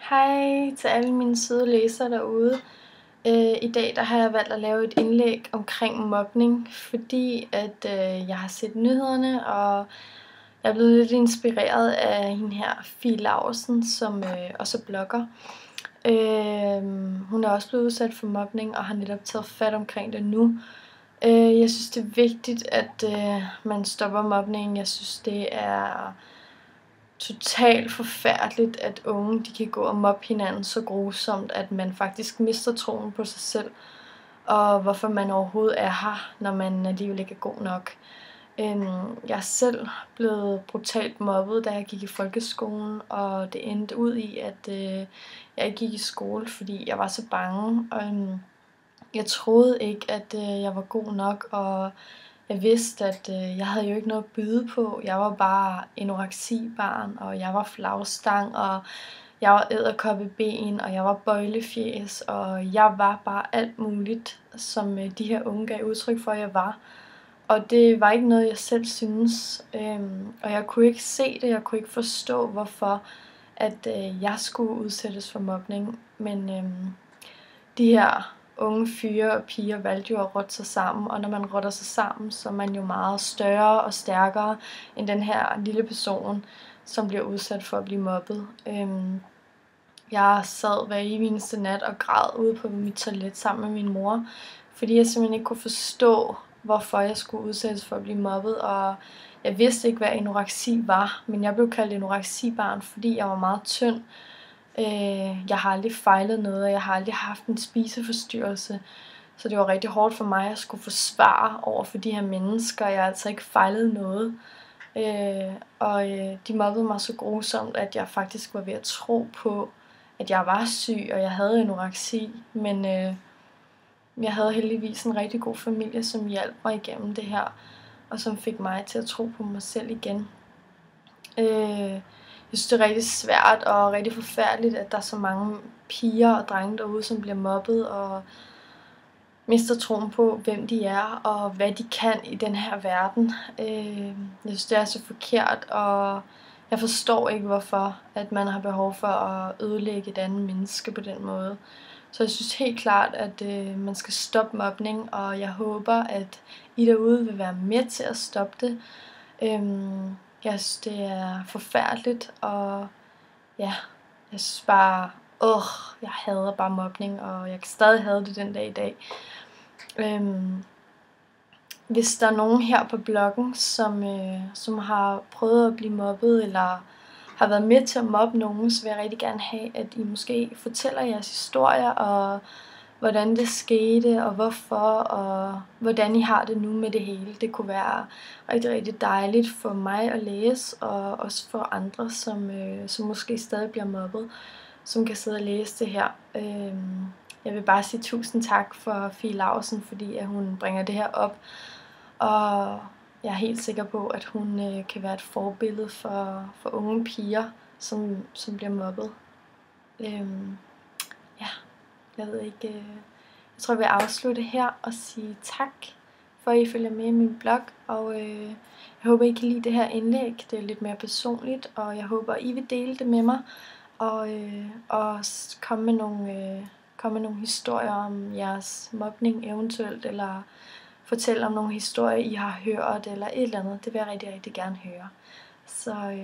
Hej til alle mine søde læsere derude. I dag har jeg valgt at lave et indlæg omkring mobning, fordi at jeg har set nyhederne, og jeg er blevet lidt inspireret af hende her, Fie Laursen, som også er blogger. Hun er også blevet udsat for mobning og har netop taget fat omkring det nu. Jeg synes, det er vigtigt, at man stopper mobning. Jeg synes, det er totalt forfærdeligt, at unge de kan gå og mobbe hinanden så grusomt, at man faktisk mister troen på sig selv, og hvorfor man overhovedet er her, når man alligevel ikke er god nok. Jeg er selv blevet brutalt mobbet, da jeg gik i folkeskolen, og det endte ud i, at jeg ikke gik i skole, fordi jeg var så bange. Jeg troede ikke, at jeg var god nok, og jeg vidste, at jeg havde jo ikke noget at byde på. Jeg var bare anoreksibarn, og jeg var flagstang, og jeg var edderkoppeben, og jeg var bøjlefjæs, og jeg var bare alt muligt, som de her unge gav udtryk for, at jeg var. Og det var ikke noget, jeg selv synes. Og jeg kunne ikke se det, jeg kunne ikke forstå, hvorfor at jeg skulle udsættes for mobning. Men de her unge fyre og piger valgte jo at rotte sig sammen, og når man rotter sig sammen, så er man jo meget større og stærkere end den her lille person, som bliver udsat for at blive mobbet. Jeg sad hver eneste nat og græd ude på mit toilet sammen med min mor, fordi jeg simpelthen ikke kunne forstå, hvorfor jeg skulle udsættes for at blive mobbet, og jeg vidste ikke, hvad anoreksi var, men jeg blev kaldt anoreksibarn, fordi jeg var meget tynd. Jeg har aldrig fejlet noget, og jeg har aldrig haft en spiseforstyrrelse. Så det var rigtig hårdt for mig at skulle forsvare over for de her mennesker. Jeg har altså ikke fejlet noget. De mobbede mig så grusomt, at jeg faktisk var ved at tro på, at jeg var syg, og jeg havde anoreksi. Men jeg havde heldigvis en rigtig god familie, som hjalp mig igennem det her, og som fik mig til at tro på mig selv igen. Jeg synes, det er rigtig svært og rigtig forfærdeligt, at der er så mange piger og drenge derude, som bliver mobbet og mister troen på, hvem de er og hvad de kan i den her verden. Jeg synes, det er så forkert, og jeg forstår ikke, hvorfor at man har behov for at ødelægge et andet menneske på den måde. Så jeg synes helt klart, at man skal stoppe mobning, og jeg håber, at I derude vil være med til at stoppe det. Jeg synes, det er forfærdeligt, og ja, jeg synes bare, jeg hader bare mobning, og jeg kan stadig have det den dag i dag. Hvis der er nogen her på bloggen, som har prøvet at blive mobbet, eller har været med til at mobbe nogen, så vil jeg rigtig gerne have, at I måske fortæller jeres historier, og hvordan det skete, og hvorfor, og hvordan I har det nu med det hele. Det kunne være rigtig, rigtig dejligt for mig at læse, og også for andre, som måske stadig bliver mobbet, som kan sidde og læse det her. Jeg vil bare sige tusind tak for Fie Laursen, fordi at hun bringer det her op, og jeg er helt sikker på, at hun kan være et forbillede for unge piger, som bliver mobbet. Jeg ved ikke, jeg tror, jeg vil afslutte her og sige tak, for at I følger med i min blog, og jeg håber, I kan lide det her indlæg. Det er lidt mere personligt, og jeg håber, I vil dele det med mig, og komme med nogle historier om jeres mobning eventuelt, eller fortælle om nogle historier, I har hørt, eller et eller andet. Det vil jeg rigtig, rigtig gerne høre. Så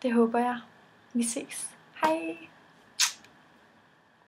det håber jeg. Vi ses. Hej!